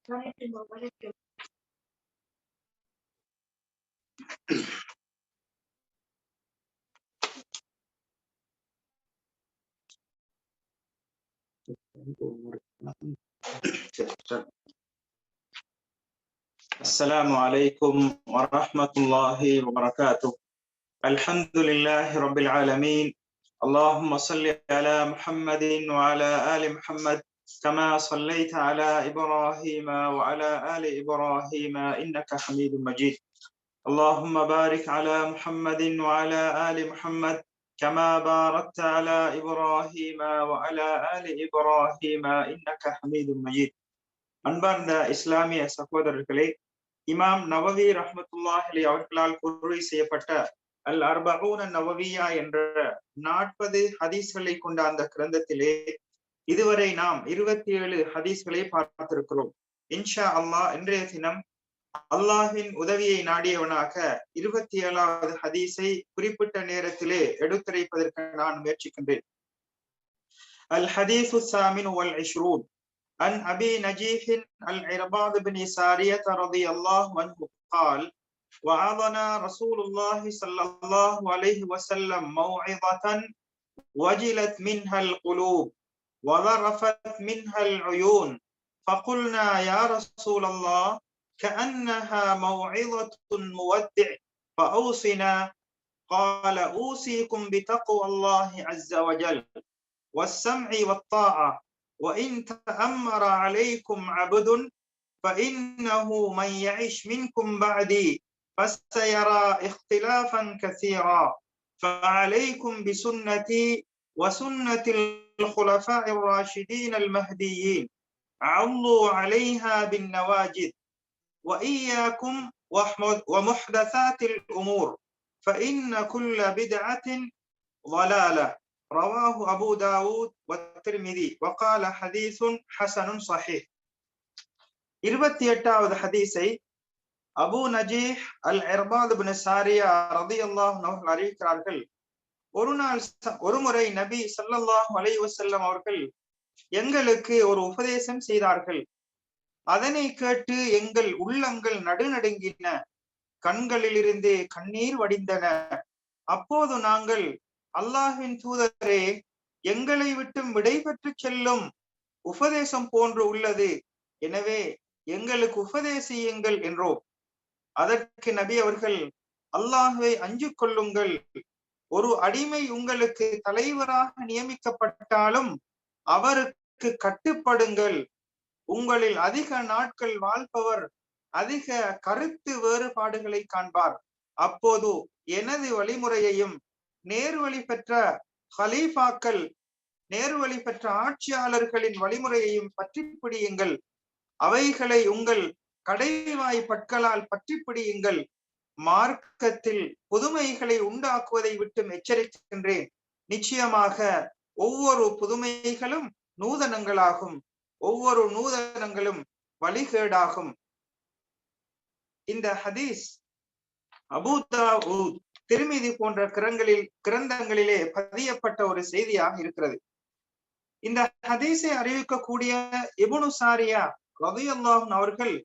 السلام عليكم ورحمة الله وبركاته. الحمد لله رب العالمين. اللهم صل على محمد وعلى آل محمد كما صليت على إبراهيم وعلى آل إبراهيم إنك حميد مجيد. اللهم بارك على محمد وعلى آل محمد كما باركت على إبراهيم وعلى آل إبراهيم إنك حميد مجيد. அன்பார்ந்த இஸ்லாமிய சகோதரர்களே, இமாம் நவவி ரஹ்மத்துல்லாஹி அவர்களால் கூறி செய்யப்பட்ட அல் அர்பஊன நவவியா என்ற 40 ஹதீஸ்களை கொண்ட அந்த கிரந்தத்திலே இதுவரை நாம் 27 ஹதீஸ்களை பார்த்திருக்கிறோம். இன்ஷா அல்லாஹ் இன்றைய தினம் அல்லாஹின் உதவியை நாடியவனாக 27வது ஹதீஸை குறிப்பிட்ட நேரத்திலே எடுத்துரைப்பதற்கு நான் முயற்சிக்கின்றேன். அல் ஹதீஸு ஸாமின் வல் இஷ்ரூன் عن أبي نجيح العرباض بن سارية رضي الله عنه قال: وعظنا رسول الله صلى الله عليه وسلم موعظة وجلت منها القلوب وذرفت منها العيون فقلنا يا رسول الله كأنها موعظة مودع فأوصنا. قال: أوصيكم بتقوى الله عز وجل والسمع والطاعة وإن تأمر عليكم عبد فإنه من يعش منكم بعدي فسيرى اختلافا كثيرا فعليكم بسنتي وسنة الخلفاء الراشدين المهديين عضوا عليها بالنواجذ وإياكم ومحدثات الأمور فإن كل بدعة ضلالة. رواه أبو داود والترمذي وقال حديث حسن صحيح. 28வது ஹதீஸை அபு நஜீஹ் அல் இர்பாத் இப்னு சாரியா ரலியல்லாஹு அன்ஹு அறிவிக்கிறார்கள். ஒருமுறை நபி ஸல்லல்லாஹு அலைஹி வஸல்லம் அவர்கள் எங்களுக்கு ஒரு உபதேசம் செய்தார்கள். அதனை கேட்டு எங்கள் உள்ளங்கள் நடுநடுங்கின, கண்களிலிருந்து கண்ணீர் வடிந்தன. அப்போது நாங்கள், அல்லாஹ்வின் தூதரே, எங்களை விட்டு விடைபெற்று செல்லும் உபதேசம் போன்று உள்ளது, எனவே எங்களுக்கு உபதேசியுங்கள் என்றோம். அதற்கு நபி அவர்கள், அல்லாஹ்வை அஞ்சு கொள்ளுங்கள். ஒரு அடிமை உங்களுக்கு தலைவராக நியமிக்கப்பட்டாலும் அவருக்கு கட்டுப்படுங்கள். உங்களில் அதிக நாட்கள் வாழ்பவர் அதிக கருத்து வேறுபாடுகளை காண்பார். அப்போது எனது வழிமுறையையும் நேர்வழி பெற்ற ஹலீஃபாக்கள், நேர்வழி பெற்ற ஆட்சியாளர்களின் வழிமுறையையும் பற்றி பிடியுங்கள். அவைகளை உங்கள் கடைவாய் பற்களால் பற்றி பிடியுங்கள். மார்க்கத்தில் புதுமைகளை உண்டாக்குவதை விட்டு எச்சரிக்கின்றேன். நிச்சயமாக ஒவ்வொரு புதுமைகளும் நூதனங்களாகும், ஒவ்வொரு நூதனங்களும் வழிகேடாகும். இந்த ஹதீஸ் அபூ தாவூத், திர்மிதி போன்ற கிரந்தங்களிலே பதியப்பட்ட ஒரு செய்தியாக இருக்கிறது. இந்த ஹதீஸை அறிவிக்கக்கூடிய இப்னு சாரியா ரலியல்லாஹு அன்ஹு அவர்கள்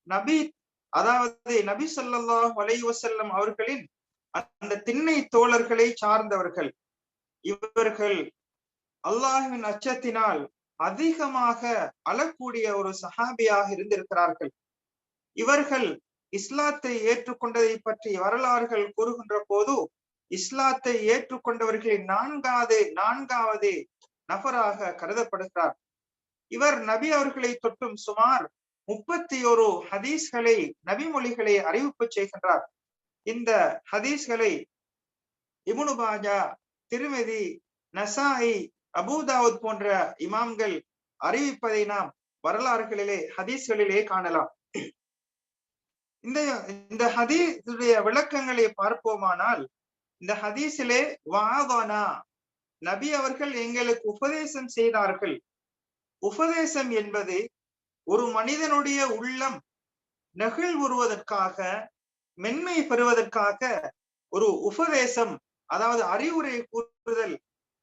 நபி ஸல்லல்லாஹு அலைஹி வஸல்லம் அவர்களின் அந்த திண்ணை தோழர்களை சார்ந்தவர்கள். இவர்கள் அல்லாஹ்வின் அச்சத்தினால் அதிகமாக அழக்கூடிய ஒரு சஹாபியாக இருந்திருக்கிறார்கள். இவர்கள் இஸ்லாத்தை ஏற்றுக்கொண்டதை பற்றி வரலாறுகள் கூறுகின்ற போது, இஸ்லாத்தை ஏற்றுக்கொண்டவர்களின் நான்காவது நபராக கருதப்படுகிறார். இவர் நபி அவர்களை தொட்டும் சுமார் 31 ஹதீஸ்களை, நபிமொழிகளை அறிவிப்பு செய்கின்றார். இந்த ஹதீஸ்களை இப்னு மாஜா, திர்மிதி, நசாஇ, அபூ தாவூத் போன்ற இமாம்கள் அறிவிப்பதை நாம் வரலாறுகளிலே, ஹதீஸ்களிலே காணலாம். இந்த ஹதீஸுடைய விளக்கங்களை பார்ப்போமானால், இந்த ஹதீஸிலே வஅதனா, நபி அவர்கள் எங்களுக்கு உபதேசம் செய்தார்கள். உபதேசம் என்பது ஒரு மனிதனுடைய உள்ளம் நெகிழ்வுறுவதற்காக, மென்மை பெறுவதற்காக ஒரு உபதேசம், அதாவது அறிவுரை கூறுதல்,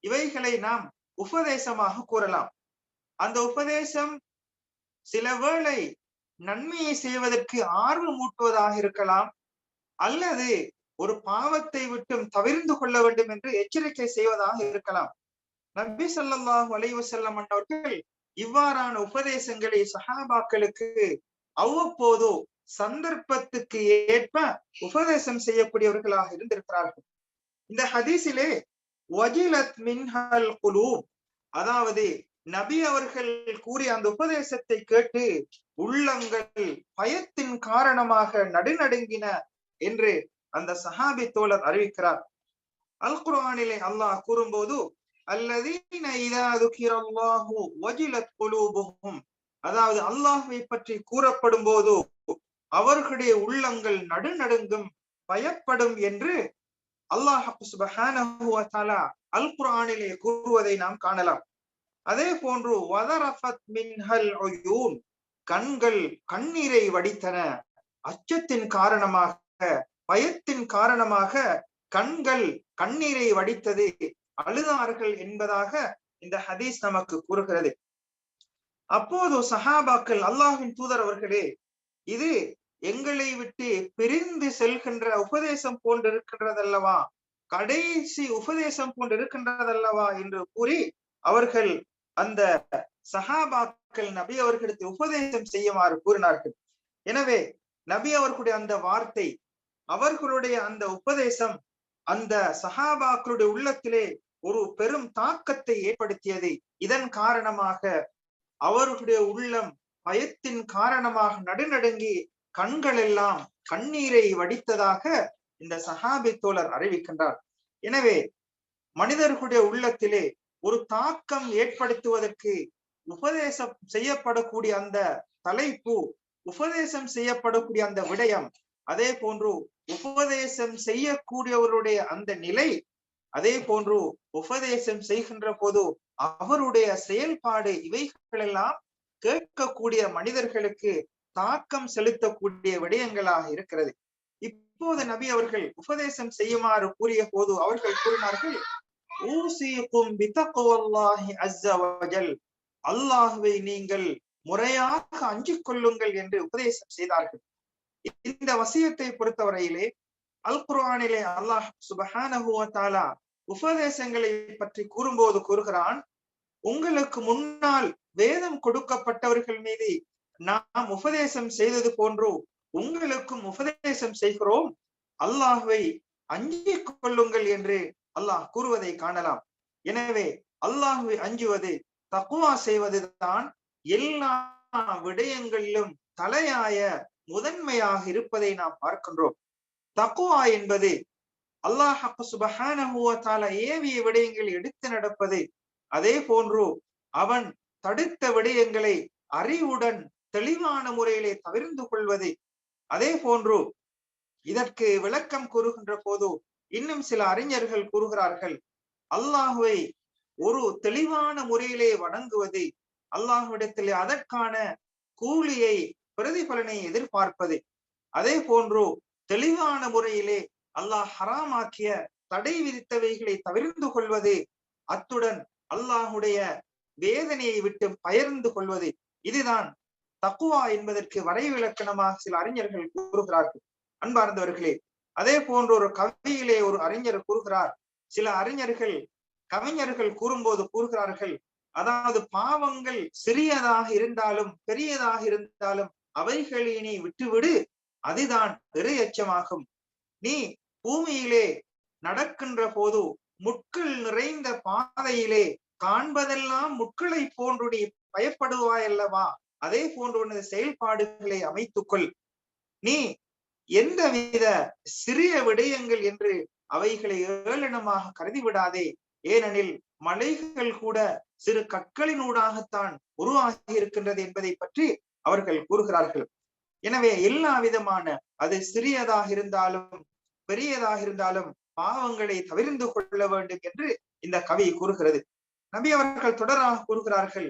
இவைகளை நாம் உபதேசமாக கூறலாம். அந்த உபதேசம் சில வேளை நன்மையை செய்வதற்கு ஆர்வமூட்டுவதாக இருக்கலாம், அல்லது ஒரு பாவத்தை விட்டும் தவிர்ந்து கொள்ள வேண்டும் என்று எச்சரிக்கை செய்வதாக இருக்கலாம். நபி ஸல்லல்லாஹு அலைஹி வஸல்லம் அவர்கள் இவ்வாறான உபதேசங்களை சஹாபாக்களுக்கு அவ்வப்போது சந்தர்ப்பத்துக்கு ஏற்ப உபதேசம் செய்யக்கூடியவர்களாக இருந்திருக்கிறார்கள். இந்த ஹதீஸிலே வஜிலத் மின்ஹல் குலூப், அதாவது நபி அவர்கள் கூறிய அந்த உபதேசத்தை கேட்டு உள்ளங்கள் பயத்தின் காரணமாக நடுநடுங்கின என்று அந்த சஹாபி தோழர் அறிவிக்கிறார். அல் குர்ஆனிலே அல்லாஹ் கூறும்போது அல்லதீன இதா துகிரல்லாஹு வஜிலத் குலூபுஹும், அதாவது அல்லாஹ்வை பற்றி கூறப்படும் போது அவர்களுடைய உள்ளங்கள் நடுநடுங்கும், பயப்படும் என்று அல்லாஹ் சுப்ஹானஹு வ தஆலா அல் குர்ஆனிலே கூறுவதை நாம் காணலாம். அதே போன்று வதரஃபத் மின்ஹல் உயூன், கண்கள் கண்ணீரை வடித்தன, அச்சத்தின் காரணமாக, பயத்தின் காரணமாக கண்கள் கண்ணீரை வடித்தது, அழுதார்கள் என்பதாக இந்த ஹதீஸ் நமக்கு கூறுகிறது. அப்போது சஹாபாக்கள், அல்லாஹ்வின் தூதர் அவர்களே, இது எங்களை விட்டு பிரிந்து செல்கின்ற உபதேசம் போன்று இருக்கின்றதல்லவா, கடைசி உபதேசம் போன்று இருக்கின்றதல்லவா என்று கூறி அவர்கள் அந்த சஹாபாக்கள் நபி அவர்களுக்கு உபதேசம் செய்யுமாறு கூறினார்கள். எனவே நபி அவர்களுடைய அந்த வார்த்தை, அவர்களுடைய அந்த உபதேசம் அந்த சஹாபாக்களுடைய உள்ளத்திலே ஒரு பெரும் தாக்கத்தை ஏற்படுத்தியது. இதன் காரணமாக அவர்களுடைய உள்ளம் பயத்தின் காரணமாக நடுநடுங்கி கண்கள் எல்லாம் கண்ணீரை வடித்ததாக இந்த சஹாபி தோழர் அறிவிக்கின்றார். எனவே மனிதர்களுடைய உள்ளத்திலே ஒரு தாக்கம் ஏற்படுத்துவதற்கு உபதேசம் செய்யப்படக்கூடிய அந்த தலைப்பு, உபதேசம் செய்யப்படக்கூடிய அந்த விடயம், அதே போன்று உபதேசம் செய்யக்கூடியவருடைய அந்த நிலை, அதே போன்று உபதேசம் செய்கின்ற போது அவருடைய செயல்பாடு, இவைகளெல்லாம் கேட்கக்கூடிய மனிதர்களுக்கு தாக்கம் செலுத்தக்கூடிய விடயங்களாக இருக்கிறது. இப்போது நபி அவர்கள் உபதேசம் செய்யுமாறு கூறிய போது அவர்கள் கூறினார்கள், ஊசிக்கும் பிதக்வல்லாஹி அஸ்ஸ வஜல், அல்லாஹ்வை நீங்கள் முறையாக அஞ்சிக் கொள்ளுங்கள் என்று உபதேசம் செய்தார்கள். இந்த வசியத்தை பொறுத்தவரையிலே அல் குர்ஆனிலே அல்லாஹ் சுப்ஹானஹு வ தஆலா உபதேசங்களை பற்றி கூறும்போது கூறுகிறான், உங்களுக்கு முன்னால் வேதம் கொடுக்கப்பட்டவர்கள் மீது நாம் உபதேசம் செய்தது போன்று உங்களுக்கும் உபதேசம் செய்கிறோம், அல்லாஹ்வை அஞ்சிக் கொள்ளுங்கள் என்று அல்லாஹ் கூறுவதை காணலாம். எனவே அல்லாஹ்வை அஞ்சுவது, தக்வா செய்வதுதான் எல்லா விடயங்களிலும் தலையாய முதன்மையாக இருப்பதை நாம் பார்க்கின்றோம். தக்வா என்பது அல்லாஹ் சுப்ஹானஹு வ தஆலா ஏவிய விடயங்களை எடுத்து நடப்பது, அதே போன்று அவன் தடுத்த விடயங்களை அறிவுடன் தெளிவான முறையிலே தவிர்ந்து கொள்வது. அதே போன்று இதற்கு விளக்கம் கூறுகின்ற போது இன்னும் சில அறிஞர்கள் கூறுகிறார்கள், அல்லாஹ்வை ஒரு தெளிவான முறையிலே வணங்குவது, அல்லாஹ்விடத்திலே அதற்கான கூலியை, பிரதிபலனை எதிர்பார்ப்பது. அதே போன்று தெளிவான முறையிலே அல்லாஹ் ஹராமாக்கிய, தடை விதித்தவைகளை தவிர்ந்து கொள்வது, அத்துடன் அல்லாஹுடைய வேதனையை விட்டு பயர்ந்து கொள்வது. இதுதான் தக்வா என்பதற்கு வரைவிலக்கணமாக சில அறிஞர்கள் கூறுகிறார்கள். அன்பார்ந்தவர்களே, அதே போன்ற ஒரு கவியிலே ஒரு அறிஞர் கூறுகிறார், சில அறிஞர்கள் கவிஞர்கள் கூறும்போது கூறுகிறார்கள், அதாவது பாவங்கள் சிறியதாக இருந்தாலும் பெரியதாக இருந்தாலும் அவைகளினை விட்டுவிடு, அதுதான் இறையச்சமாகும். நீ பூமியிலே நடக்கின்ற போது முட்கள் நிறைந்த பாதையிலே காண்பதெல்லாம் முட்களை போன்று நீ பயப்படுவாயல்லவா, அதே போன்று உனது செயல்பாடுகளை அமைத்துக்கொள். நீ எந்தவித சிறிய விடயங்கள் என்று அவைகளை ஏளனமாக கருதிவிடாதே, ஏனெனில் மலைகள் கூட சிறு கற்களினூடாகத்தான் உருவாகி இருக்கின்றது என்பதை பற்றி அவர்கள் கூறுகிறார்கள். எனவே எல்லா விதமான, அது சிறியதாக இருந்தாலும் பெரியதாக இருந்தாலும் பாவங்களை தவிர்ந்து கொள்ள வேண்டும் என்று இந்த கவி கூறுகிறது. நபி அவர்கள் தொடராக கூறுகிறார்கள்,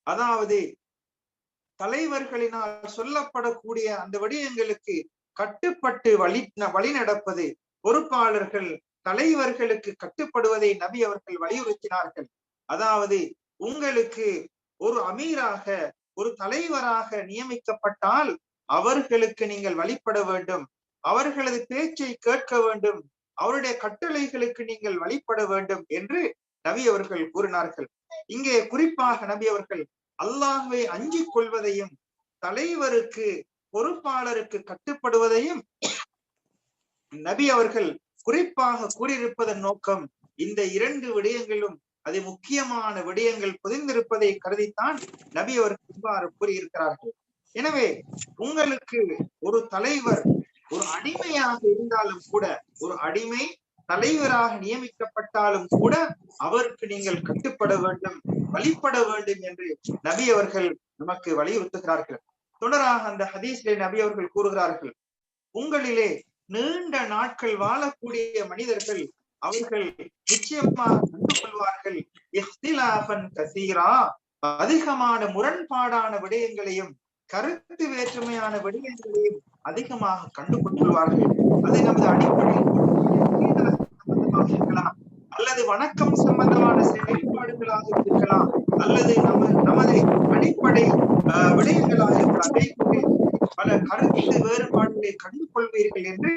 அதாவது தலைவர்களினால் சொல்லப்படக்கூடிய அந்த விடயங்களுக்கு கட்டுப்பட்டு வழி நடப்பது, பொறுப்பாளர்கள் தலைவர்களுக்கு கட்டுப்படுவதை நபி அவர்கள் வலியுறுத்தினார்கள். அதாவது உங்களுக்கு ஒரு அமீராக, ஒரு தலைவராக நியமிக்கப்பட்டால் அவர்களுக்கு நீங்கள் வழிபட வேண்டும், அவர்களது பேச்சை கேட்க வேண்டும், அவருடைய கட்டளைகளுக்கு நீங்கள் வழிபட வேண்டும் என்று நபி அவர்கள் கூறினார்கள். இங்கே குறிப்பாக நபி அவர்கள் அல்லாஹ்வை அஞ்சிக் கொள்வதையும் தலைவருக்கு பொறுப்பாளருக்கு கட்டுப்படுவதையும் நபி அவர்கள் குறிப்பாக கூறியிருப்பதன் நோக்கம் இந்த இரண்டு விடயங்களும் அது முக்கியமான விடயங்கள் புதிந்திருப்பதை கருதித்தான் நபி அவர்கள் இவ்வாறு கூறியிருக்கிறார்கள். எனவே உங்களுக்கு ஒரு தலைவர் ஒரு அடிமையாக இருந்தாலும் கூட, ஒரு அடிமை தலைவராக நியமிக்கப்பட்டாலும் கூட அவருக்கு நீங்கள் கட்டுப்பட வேண்டும், வழிபட வேண்டும் என்று நபி அவர்கள் நமக்கு வலியுறுத்துகிறார்கள். தொடராக அந்த ஹதீஸிலே நபி அவர்கள் கூறுகிறார்கள், உங்களிலே நீண்ட நாட்கள் வாழக்கூடிய மனிதர்கள் அவர்கள் நிச்சயமாக கண்டு கொள்வார்கள் அதிகமான முரண்பாடான விடயங்களையும் கருத்து வேற்றுமையான விடயங்களையும் அதிகமாக கண்டு கொள்வார்கள். அது நமது அடிப்படை இருக்கலாம், அல்லது வணக்கம் சம்பந்தமான செயல்பாடுகளாக இருக்கலாம், அல்லது நமது அடிப்படை விடயங்களாக இருக்கலாம். பல கருத்து வேறுபாடுகளை கண்டு கொள்வீர்கள் என்று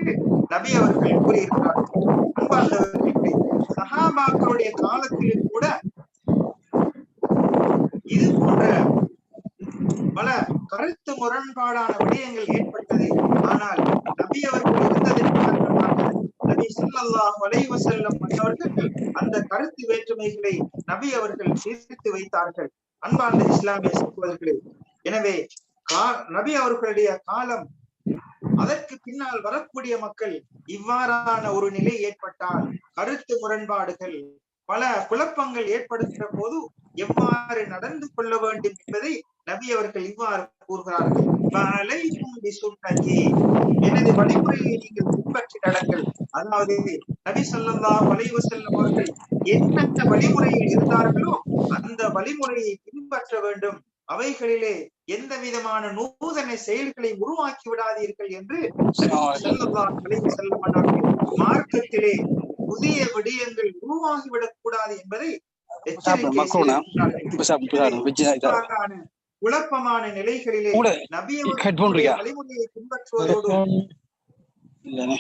நபி அவர்கள் கூறியிருக்கிறார்கள். அன்பார்ந்தவர்களே, சஹாபாக்களுடைய காலத்திலும் கூட இது போன்ற பல கருத்து முரண்பாடான விடயங்கள் ஏற்பட்டது. ஆனால் நபி அவர்கள் இருந்ததன் காரணமாக நபி ஸல்லல்லாஹு அலைஹி வஸல்லம் அவர்கள் அந்த கருத்து வேற்றுமைகளை நபி அவர்கள் தீர்த்து வைத்தார்கள். அன்பார்ந்த இஸ்லாமிய சகோதரர்களே, எனவே நபி அவர்களுடைய காலம் அதற்கு பின்னால் வரக்கூடிய மக்கள் இவ்வாறான ஒரு நிலை ஏற்பட்டால், கருத்து முரண்பாடுகள் பல குழப்பங்கள் ஏற்படுகின்ற போது எவ்வாறு நடந்து கொள்ள வேண்டும் என்பதை நபி அவர்கள் இவ்வாறு கூறுகிறார்கள், எனது வழிமுறையை நீங்கள் பின்பற்றி நடங்கள். அதாவது நபி ஸல்லல்லாஹு அலைஹி வஸல்லம் அவர்கள் என்ன வழிமுறையில் இருந்தார்களோ அந்த வழிமுறையை பின்பற்ற வேண்டும், அவைகளிலே எந்த விதமான நூதன செயல்களை உருவாக்கி விடாதீர்கள் என்று ஸல்லல்லாஹு அலைஹி வஸல்லம் அவர்கள் மார்க்கத்திலே புதிய விடயங்கள் உருவாகிவிடக் கூடாது என்பதை குழப்பமான நிலைகளிலே நபி அவர்களுடைய வழிமுறையை பின்பற்றுவதோடு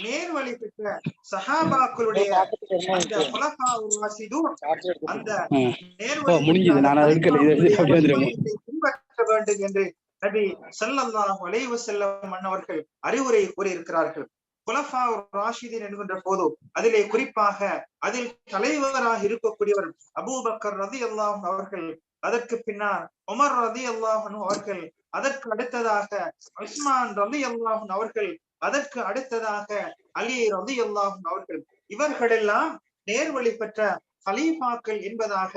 நேர்வழி பெற்ற சஹாபாக்களுடைய அந்த குலஃபாஉர் ராஷிதூன் அந்த பின்பற்ற வேண்டும் என்று நபி ஸல்லல்லாஹு அலைஹி வஸல்லம் அவர்கள் அறிவுரை கூறியிருக்கிறார்கள். குலஃபாஉர் ராஷிதீன் என்கின்ற போது அதிலே குறிப்பாக அதில் தலைவராக இருக்கக்கூடியவர் அபூபக்கர் ரலியல்லாஹு அன்ஹு அவர்கள், அதற்கு பின்னால் உமர் ரலியல்லாஹு அன்ஹு அவர்கள், அதற்கு அடுத்ததாக உஸ்மான் ரலியல்லாஹு அன்ஹு அவர்கள், அதற்கு அடுத்ததாக அலி ரலியல்லாஹு அன்ஹு அவர்கள், இவர்களெல்லாம் நேர்வழி பெற்ற கலீஃபாக்கள் என்பதாக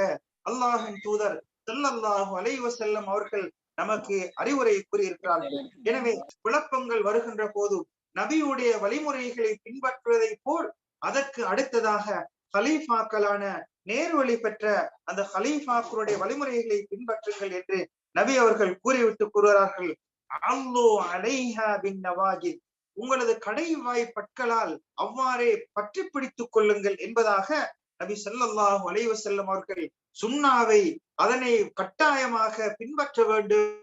அல்லாஹ்வின் தூதர் ஸல்லல்லாஹு அலைஹி வஸல்லம் அவர்கள் நமக்கு அறிவுரை கூறியிருக்கிறார்கள். எனவே குழப்பங்கள் வருகின்ற போது நபியுடைய வழிமுறைகளை பின்பற்றுவதை போல் அதற்கு அடுத்ததாக கலீஃபாக்களான நேர்வழி பெற்ற அந்த கலீஃபாக்களுடைய வழிமுறைகளை பின்பற்றுங்கள் என்று நபி அவர்கள் கூறிவிட்டு கூறுகிறார்கள், அல்லு அலைஹா பின் நவாஜித், உங்களது கடைவாய் பற்களால் அவ்வாறே பற்றி பிடித்துக் கொள்ளுங்கள் என்பதாக நபி ஸல்லல்லாஹு அலைஹி வஸல்லம் அவர்கள் சுன்னாவை அதனை கட்டாயமாக பின்பற்ற வேண்டும்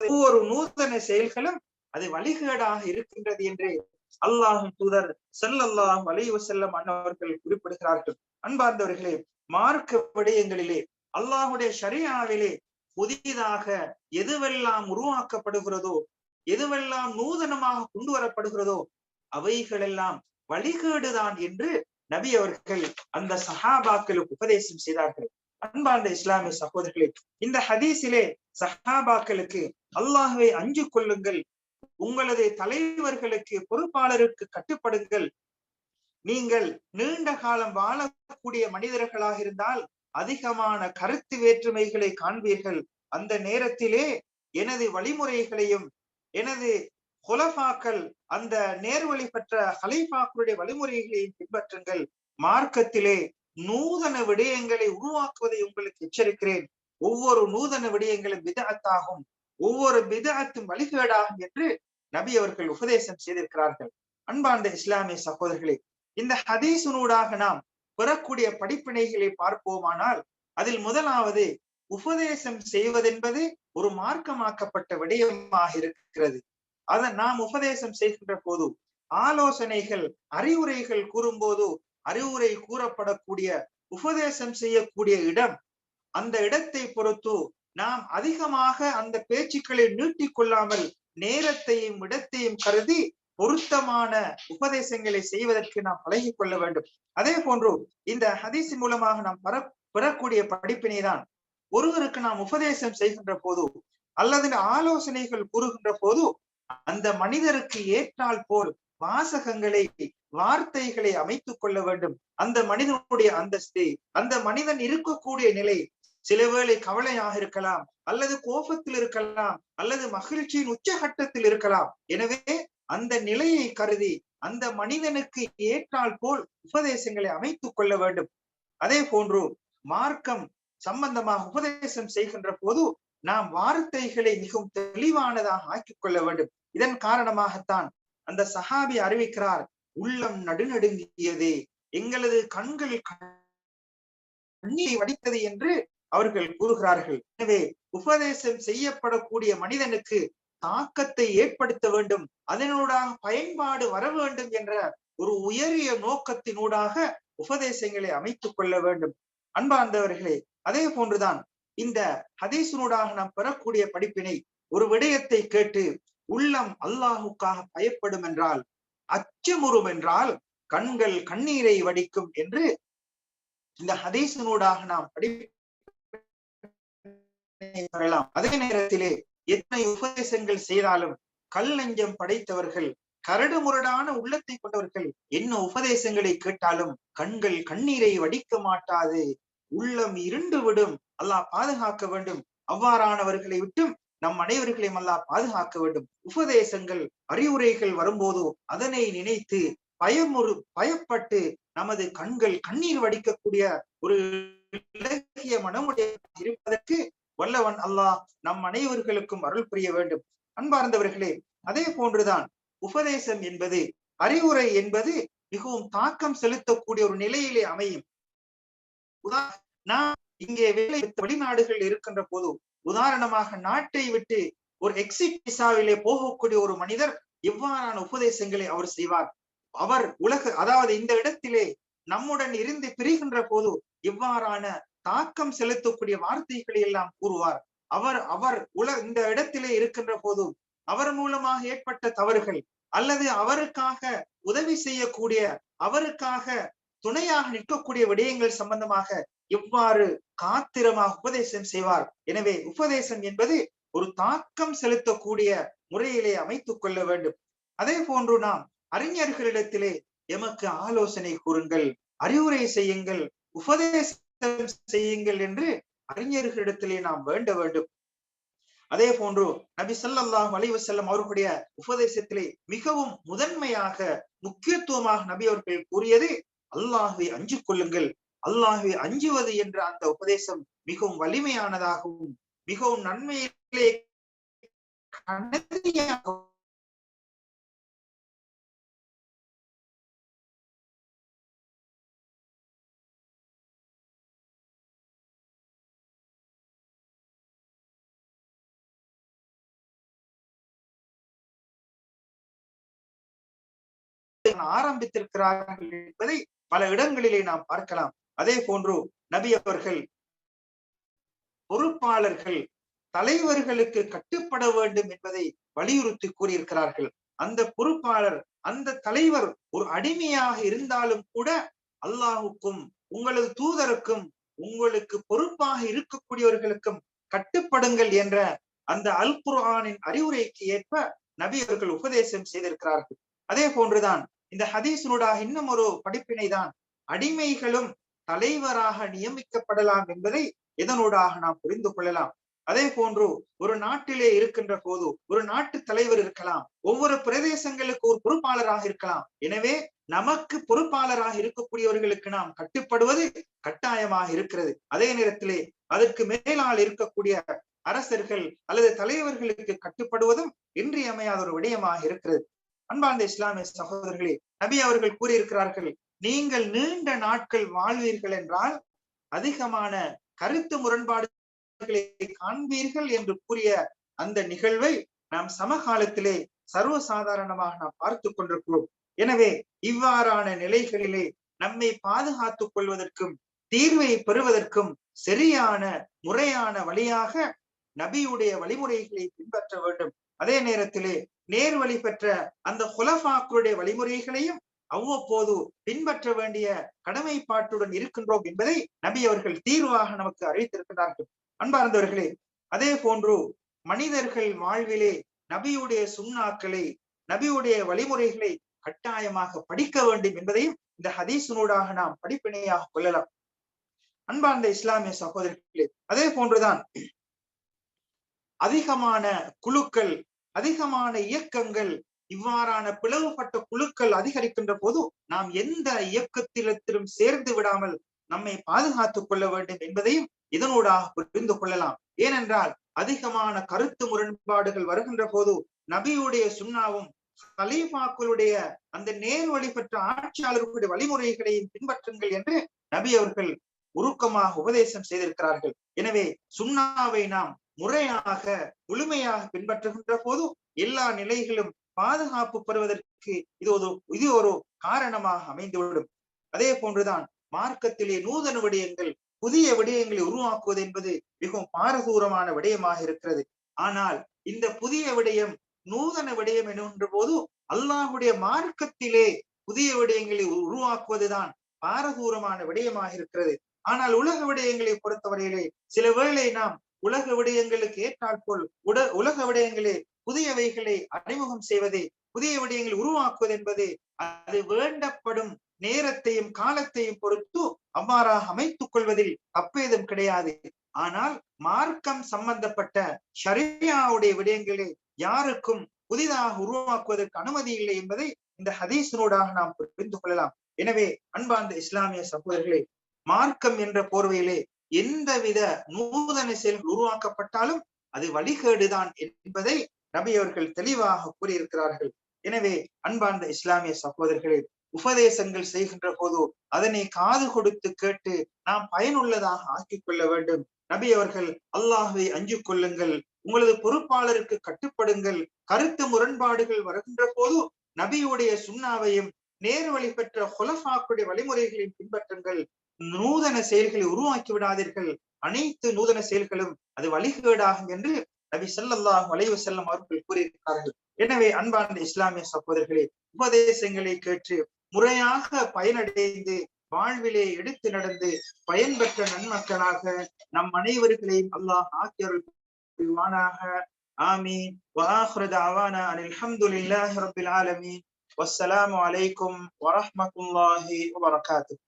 ஒவ்வொரு நூதன செயல்களும் அது வழிகேடாக இருக்கின்றது என்று அல்லாஹ்வின் தூதர் ஸல்லல்லாஹு அலைஹி வஸல்லம் அவர்கள் குறிப்பிடுகிறார்கள். அன்பார்ந்தவர்களே, மார்க்க விடயங்களிலே அல்லாஹ்வுடைய ஷரீஅவிலே புதிதாக எதுவெல்லாம் உருவாக்கப்படுகிறதோ, எதுவெல்லாம் நூதனமாக கொண்டு வரப்படுகிறதோ அவைகளெல்லாம் வழிகேடுதான் என்று நபி அவர்கள் அந்த சஹாபாக்களுக்கு உபதேசம் செய்தார்கள். அன்பார்ந்த இஸ்லாமிய சகோதரர்களே, இந்த ஹதீஸிலே சஹாபாக்களுக்கு அல்லாஹ்வை அஞ்சு கொள்ளுங்கள், உங்களது தலைவர்களுக்கு பொறுப்பாளருக்கு கட்டுப்படுங்கள், நீங்கள் நீண்ட காலம் வாழக்கூடிய மனிதர்களாக இருந்தால் அதிகமான கருத்து வேற்றுமைகளை காண்பீர்கள். அந்த நேரத்திலே எனது வழிமுறைகளையும் எனது குலஃபாக்கள் அந்த நேர்வழி பெற்ற ஹலீஃபாக்களுடைய வழிமுறைகளையும் பின்பற்றுங்கள். மார்க்கத்திலே நூதன விடயங்களை உருவாக்குவதை உங்களுக்கு எச்சரிக்கிறேன். ஒவ்வொரு நூதன விடயங்களும் பிதஅத்தாகும், ஒவ்வொரு பிதஅத்தும் வழிகேடாகும் என்று நபி அவர்கள் உபதேசம் செய்திருக்கிறார்கள். அன்பார்ந்த இஸ்லாமிய சகோதரர்களே, இந்த ஹதீஸினூடாக நாம் பெறக்கூடிய படிப்பினைகளை பார்ப்போமானால் அதில் முதலாவது, உபதேசம் செய்வதென்பது ஒரு மார்க்கமாக்கப்பட்ட விடயமாக இருக்கிறது. அதை நாம் உபதேசம் செய்கின்ற போது, ஆலோசனைகள் அறிவுரைகள் கூறும்போது, அறிவுரை கூறப்படக்கூடிய உபதேசம் செய்யக்கூடிய இடம், அந்த இடத்தை பொறுத்து நாம் அதிகமாக அந்த பேச்சுக்களை நீட்டிக் கொள்ளாமல் நேரத்தையும் இடத்தையும் கருதி பொருத்தமான உபதேசங்களை செய்வதற்கு நாம் பழகி கொள்ள வேண்டும். அதே போன்று இந்த ஹதீஸ் மூலமாக நாம் பெறக்கூடிய படிப்பினை தான், ஒருவருக்கு நாம் உபதேசம் செய்கின்ற போது அல்லது ஆலோசனைகள் கூறுகின்ற போது அந்த மனிதருக்கு ஏற்றால் போல் வாசகங்களை வார்த்தைகளை அமைத்துக் கொள்ள வேண்டும். அந்த மனிதனுடைய அந்தஸ்து, அந்த மனிதன் இருக்கக்கூடிய நிலை, சில வேளை கவலையாக இருக்கலாம், அல்லது கோபத்தில் இருக்கலாம், அல்லது மகிழ்ச்சியின் உச்சகட்டத்தில் இருக்கலாம். எனவே அந்த நிலையை கருதி அந்த மனிதனுக்கு ஏற்றால் போல் உபதேசங்களை அமைத்துக் கொள்ள வேண்டும். அதே போன்று மார்க்கம் சம்பந்தமாக உபதேசம் செய்கின்ற போது நாம் வார்த்தைகளை மிகவும் தெளிவானதாக ஆக்கிக் கொள்ள வேண்டும். இதன் காரணமாகத்தான் அந்த சஹாபி அறிவிக்கிறார், உள்ளம் நடுநடுங்கியது, எங்களது கண்கள் கண்ணீரை வடித்தது என்று அவர்கள் கூறுகிறார்கள். எனவே உபதேசம் செய்யப்படக்கூடிய மனிதனுக்கு தாக்கத்தை ஏற்படுத்த வேண்டும், அதனூடாக பயன்பாடு வர வேண்டும் என்ற ஒரு உயரிய நோக்கத்தினூடாக உபதேசங்களை அமைத்துக் கொள்ள வேண்டும். அன்பார்ந்தவர்களே, அதே போன்றுதான் இந்த ஹதீஸினூடாக நாம் பெறக்கூடிய படிப்பினை, ஒரு விடயத்தை கேட்டு உள்ளம் அல்லாஹுக்காக பயப்படும் என்றால், அச்சமுறும் என்றால் கண்கள் கண்ணீரை வடிக்கும் என்று இந்த ஹதீஸினூடாக நாம் பெறலாம். அதே நேரத்திலே எத்தனை உபதேசங்கள் செய்தாலும் கல் நெஞ்சம் படைத்தவர்கள், கரடு முரடான உள்ளத்தை கொண்டவர்கள் என்ன உபதேசங்களை கேட்டாலும் கண்கள் கண்ணீரை வடிக்க மாட்டாது, உள்ளம் இருண்டு விடும். அல்லாஹ் பாதுகாக்க வேண்டும். அவ்வாறானவர்களை விட்டும் நம் அனைவர்களையும் அல்லாஹ் பாதுகாக்க வேண்டும். உபதேசங்கள் அறிவுரைகள் வரும்போது அதனை நினைத்து பயப்பட்டு நமது கண்கள் கண்ணீர் வடிக்கக்கூடிய ஒரு இலக்கிய மனமுடைய இருப்பதற்கு வல்லவன் அல்லாஹ் நம் அனைவர்களுக்கும் அருள் புரிய வேண்டும். அன்பார்ந்தவர்களே, அதே போன்றுதான் உபதேசம் என்பது, அறிவுரை என்பது மிகவும் தாக்கம் செலுத்தக்கூடிய ஒரு நிலையிலே அமையும். நான் இங்கே வேலை வெளிநாடுகள் இருக்கின்ற போது, உதாரணமாக நாட்டை விட்டு ஒரு எக்ஸிட் விசாவிலே போகக்கூடிய ஒரு மனிதர் எவ்வாறான உபதேசங்களை அவர் செய்வார்? அவர் அதாவது இந்த இடத்திலே நம்முடன் இருந்து பிரிகின்ற போது எவ்வாறான தாக்கம் செலுத்தக்கூடிய வார்த்தைகளை எல்லாம் கூறுவார். அவர் இந்த இடத்திலே இருக்கின்ற போது அவர் மூலமாக ஏற்பட்ட தவறுகள் அல்லது அவருக்காக உதவி செய்யக்கூடிய, அவருக்காக துணையாக நிற்கக்கூடிய விடயங்கள் சம்பந்தமாக எவ்வாறு காத்திரமாக உபதேசம் செய்வார். எனவே உபதேசம் என்பது ஒரு தாக்கம் செலுத்தக்கூடிய முறையிலே அமைத்துக் கொள்ள வேண்டும். அதே போன்று நாம் அறிஞர்களிடத்திலே எமக்கு ஆலோசனை கூறுங்கள், அறிவுரை செய்யுங்கள், உபதேசம் செய்யுங்கள் என்று அறிஞர்களிடத்திலே நாம் வேண்ட வேண்டும். அதே போன்று நபி ஸல்லல்லாஹு அலைஹி வஸல்லம் அவர்களுடைய உபதேசத்திலே மிகவும் முதன்மையாக முக்கியத்துவமாக நபி அவர்கள் கூறியது, அல்லாஹ்வை அஞ்சு கொள்ளுங்கள். அல்லாஹ்வை அஞ்சுவது என்ற அந்த உபதேசம் மிகவும் வலிமையானதாகவும் மிகவும் நன்மையிலே ஆரம்பித்திருக்கிறார்கள் என்பதை பல இடங்களிலே நாம் பார்க்கலாம். அதே போன்று நபி அவர்கள் பொறுப்பாளர்கள் தலைவர்களுக்கு கட்டுப்பட வேண்டும் என்பதை வலியுறுத்தி கூறியிருக்கிறார்கள். அந்த பொறுப்பாளர், அந்த தலைவர் ஒரு அடிமையாக இருந்தாலும் கூட அல்லாஹுக்கும் உங்களது தூதருக்கும் உங்களுக்கு பொறுப்பாக இருக்கக்கூடியவர்களுக்கும் கட்டுப்படுங்கள் என்ற அந்த அல் குர்ஆனின் அறிவுரைக்கு ஏற்ப நபி அவர்கள் உபதேசம் செய்திருக்கிறார்கள். அதே போன்றுதான் இந்த ஹதீஸினூடாக இன்னும் ஒரு படிப்பினை தான், அடிமைகளும் தலைவராக நியமிக்கப்படலாம் என்பதை இதனூடாக நாம் புரிந்து கொள்ளலாம். அதே போன்று ஒரு நாட்டிலே இருக்கின்ற போது ஒரு நாட்டு தலைவர் இருக்கலாம், ஒவ்வொரு பிரதேசங்களுக்கு ஒரு பொறுப்பாளராக இருக்கலாம். எனவே நமக்கு பொறுப்பாளராக இருக்கக்கூடியவர்களுக்கு நாம் கட்டுப்படுவது கட்டாயமாக இருக்கிறது. அதே நேரத்திலே அதற்கு மேலால் இருக்கக்கூடிய அரசர்கள் அல்லது தலைவர்களுக்கு கட்டுப்படுவதும் இன்றியமையாத ஒரு விடயமாக இருக்கிறது. அன்பார்ந்த இஸ்லாமிய சகோதரர்களே, நபி அவர்கள் கூறியிருக்கிறார்கள், நீங்கள் நீண்ட நாட்கள் வாழ்வீர்கள் என்றால் அதிகமான கருத்து முரண்பாடுகளை காண்பீர்கள் என்று கூறிய அந்த நிகழ்வை நாம் சமகாலத்திலே சர்வசாதாரணமாக நாம் பார்த்து கொண்டிருக்கிறோம். எனவே இவ்வாறான நிலைகளிலே நம்மை பாதுகாத்துக் கொள்வதற்கும் தீர்வை பெறுவதற்கும் சரியான முறையான வழியாக நபியுடைய வழிமுறைகளை பின்பற்ற வேண்டும். அதே நேரத்திலே நேர்வழி பெற்ற அந்த குலஃபாக்களுடைய வழிமுறைகளையும் அவ்வப்போது பின்பற்ற வேண்டிய கடமைப்பாட்டுடன் இருக்கின்றோம் என்பதை நபி அவர்கள் தீர்வாக நமக்கு அறிவித்திருக்கிறார்கள். அன்பார்ந்தவர்களே, அதே போன்று மனிதர்கள் வாழ்விலே நபியுடைய சுன்னாக்களை நபியுடைய வழிமுறைகளை கட்டாயமாக படிக்க வேண்டும் என்பதையும் இந்த ஹதீஸினூடாக நாம் படிப்பினையாக கொள்ளலாம். அன்பார்ந்த இஸ்லாமிய சகோதரர்களே, அதே போன்றுதான் அதிகமான குழுக்கள், அதிகமான இயக்கங்கள், இவ்வாறான பிளவுபட்ட குழுக்கள் அதிகரிக்கின்ற போது நாம் எந்த இயக்கத்திலும் சேர்ந்து விடாமல் நம்மை பாதுகாத்துக் கொள்ள வேண்டும் என்பதையும் இதனூடாக புரிந்து கொள்ளலாம். ஏனென்றால் அதிகமான கருத்து முரண்பாடுகள் வருகின்ற போது நபியுடைய சுன்னாவும் கலீஃபாக்களுடைய அந்த நேர்வழி பெற்ற ஆட்சியாளர்களுடைய வழிமுறைகளையும் பின்பற்றுங்கள் என்று நபி அவர்கள் உருக்கமாக உபதேசம் செய்திருக்கிறார்கள். எனவே சுன்னாவை நாம் முறையாக முழுமையாக பின்பற்றுகின்ற போது எல்லா நிலைகளும் பாதுகாப்பு பெறுவதற்கு இது ஒரு காரணமாக அமைந்துவிடும். அதே போன்றுதான் மார்க்கத்திலே நூதன விடயங்கள், புதிய விடயங்களை உருவாக்குவது என்பது மிகவும் பாரதூரமான விடயமாக இருக்கிறது. ஆனால் இந்த புதிய விடயம், நூதன விடயம் என்கின்ற போது அல்லாஹுடைய மார்க்கத்திலே புதிய விடயங்களை உருவாக்குவதுதான் பாரதூரமான விடயமாக இருக்கிறது. ஆனால் உலக விடயங்களை பொறுத்தவரையிலே சில வேளை நாம் உலக விடயங்களுக்கு ஏற்றால் போல் உலக விடயங்களே புதியவைகளை அறிமுகம் செய்வது, புதிய விடயங்களை உருவாக்குவது என்பது அது வேண்டப்படும் நேரத்தையும் காலத்தையும் பொறுத்து அவ்வாறாக அமைத்துக் கொள்வதில் தப்பேதும் கிடையாது. ஆனால் மார்க்கம் சம்பந்தப்பட்ட ஷரியாவுடைய விடயங்களை யாருக்கும் புதிதாக உருவாக்குவதற்கு அனுமதி இல்லை என்பதை இந்த ஹதீஸினூடாக நாம் புரிந்து கொள்ளலாம். எனவே அன்பார்ந்த இஸ்லாமிய சகோதரர்களே, மார்க்கம் என்ற போர்வையிலே எந்தவித நூதன செயல்கள் உருவாக்கப்பட்டாலும் அது வழிகேடுதான் என்பதை நபி அவர்கள் தெளிவாக கூறியிருக்கிறார்கள். எனவே அன்பார்ந்த இஸ்லாமிய சகோதரர்களே, உபதேசங்கள் செய்கின்ற போது அதனை காது கொடுத்து கேட்டு நாம் பயனுள்ளதாக ஆக்கிக் கொள்ள வேண்டும். நபி அவர்கள் அல்லாஹ்வை அஞ்சு கொள்ளுங்கள், உங்களது பொறுப்பாளருக்கு கட்டுப்படுங்கள், கருத்து முரண்பாடுகள் வருகின்ற போது நபியுடைய சுன்னாவையும் நேர்வழி பெற்ற குலஃபாக்களுடைய வழிமுறைகளையும் பின்பற்றுங்கள், நூதன செயல்களை உருவாக்கி விடாதீர்கள், அனைத்து நூதன செயல்களும் அது வழிகேடாகும் என்று நபி ஸல்லல்லாஹு அலைஹி வஸல்லம் அவர்கள் கூறியிருக்கிறார்கள். எனவே அன்பார்ந்த இஸ்லாமிய சகோதரர்களே, உபதேசங்களை கேட்டு முறையாக பயனடைந்து வாழ்விலே எடுத்து நடந்து பயன்பெற்ற நன்மக்களாக நம் அனைவர்களையும் அல்லாஹ் ஆக்கியருள் புரிவானாக. ஆமீன். வஆகிரு தஅவானா அனில் ஹம்துலில்லாஹி ரப்பில் ஆலமீன். வஸ்ஸலாமு அலைக்கும் வரஹ்மத்துல்லாஹி வபரகாத்துஹு.